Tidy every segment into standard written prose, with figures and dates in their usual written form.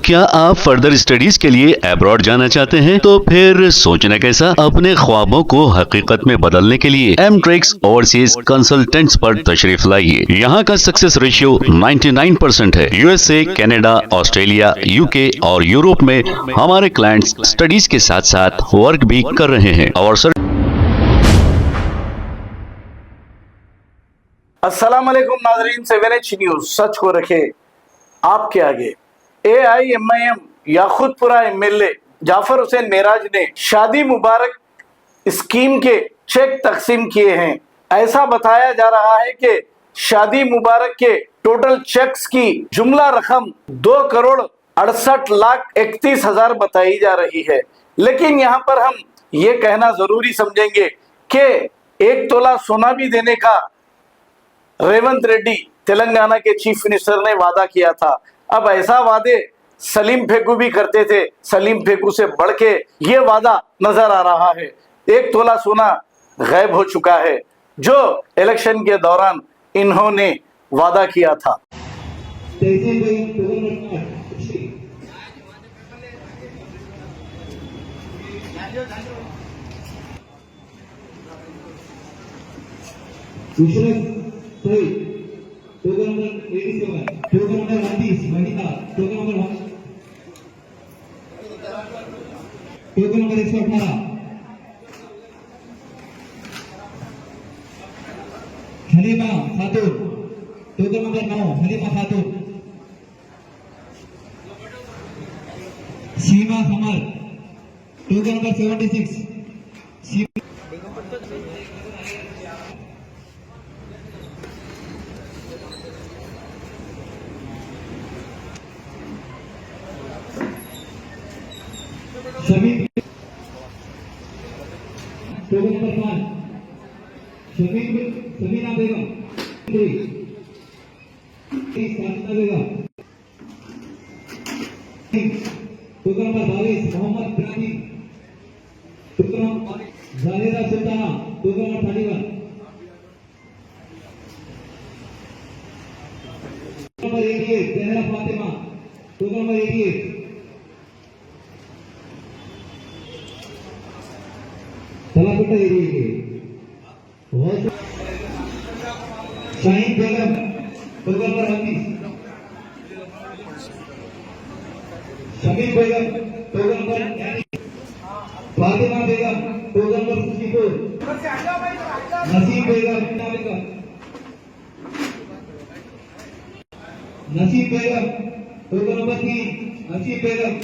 क्या आप further studies के लिए अब्रॉड जाना चाहते हैं? तो फिर सोचना कैसा, अपने ख्वाबों को हकीकत में बदलने के लिए एमट्रिक्स ओवरसीज कंसल्टेंट्स पर तशरीफ लाइए। यहाँ का सक्सेस रेशियो 99% है। यूएसए, कनाडा, ऑस्ट्रेलिया, यूके और यूरोप में हमारे क्लाइंट्स स्टडीज के साथ साथ वर्क भी कर रहे हैं और अस्सलाम वालेकुम नाज़रीन, 7H न्यूज सच को रखे आपके आगे। AIMIM याखुदपुरा MLA जाफर हुसैन मेराज ने शादी मुबारक स्कीम के चेक तकसीम किए हैं। ऐसा बताया जा रहा है कि शादी मुबारक के टोटल चेक्स की जुमला रकम 2,68,31,000 बताई जा रही है। लेकिन यहाँ पर हम ये कहना जरूरी समझेंगे कि 1 तोला सोना भी देने का रेवंत रेड्डी तेलंगाना के चीफ मिनिस्टर ने वादा किया था। अब ऐसा वादे सलीम फेकू भी करते थे, सलीम फेकू से बढ़ के ये वादा नजर आ रहा है। 1 तोला सोना गायब हो चुका है जो इलेक्शन के दौरान इन्होंने वादा किया था। Token number 87, token number 32 Vanita, token number 118 Halima Khatun, token number 9 Halima Khatun, Seema Samar, token number 76 token number 5 Sameena Begum, Sajida Begum, token number 22 Mohammed ब्रादी, token number Zahida Sultana, token number 31, number 88 Zahra Fatima, token number 88, तलाकुटा एरिया के Shaheen Begum, token number 29, Shamim Begum, token number 40, Fatima Begum, token number 64, Naseem Begum, Naseem Begum, token number 3, Naseem Begum,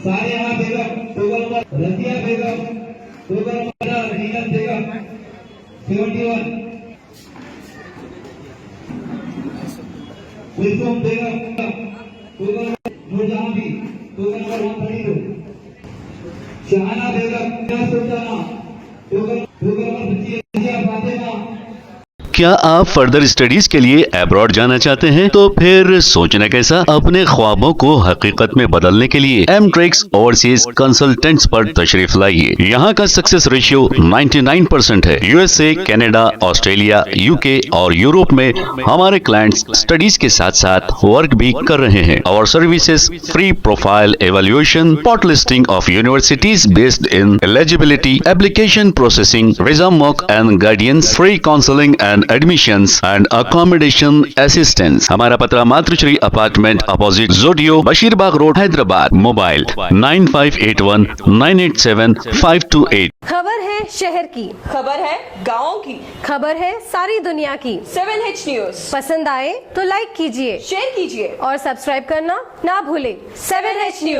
Sariya Begum, token number Razia Begum, token number Neelam Begum 71, Kulsum Begum, token number Noorjahan, token number 132, Shahana Begum, Sultana, token number 25, Fatima. क्या आप further studies के लिए abroad जाना चाहते हैं? तो फिर सोचना कैसा, अपने ख्वाबों को हकीकत में बदलने के लिए एमट्रिक्स ओवरसीज कंसल्टेंट्स पर तशरीफ लाइए। यहाँ का सक्सेस रेशियो 99% है। यूएसए, कनाडा, ऑस्ट्रेलिया, यूके और यूरोप में हमारे क्लाइंट्स स्टडीज के साथ साथ वर्क भी कर रहे हैं और services free profile evaluation, pot listing of universities based in eligibility, application processing, visa mock and guidance, free counselling and admissions and accommodation assistance. हमारा पता मातृश्री अपार्टमेंट अपोजिट जोडियो, बशीरबाग रोड, हैदराबाद। मोबाइल 9581987528। खबर है शहर की, खबर है गाँव की, खबर है सारी दुनिया की। 7H न्यूज पसंद आए तो लाइक कीजिए, शेयर कीजिए और सब्सक्राइब करना ना भूले। 7H news.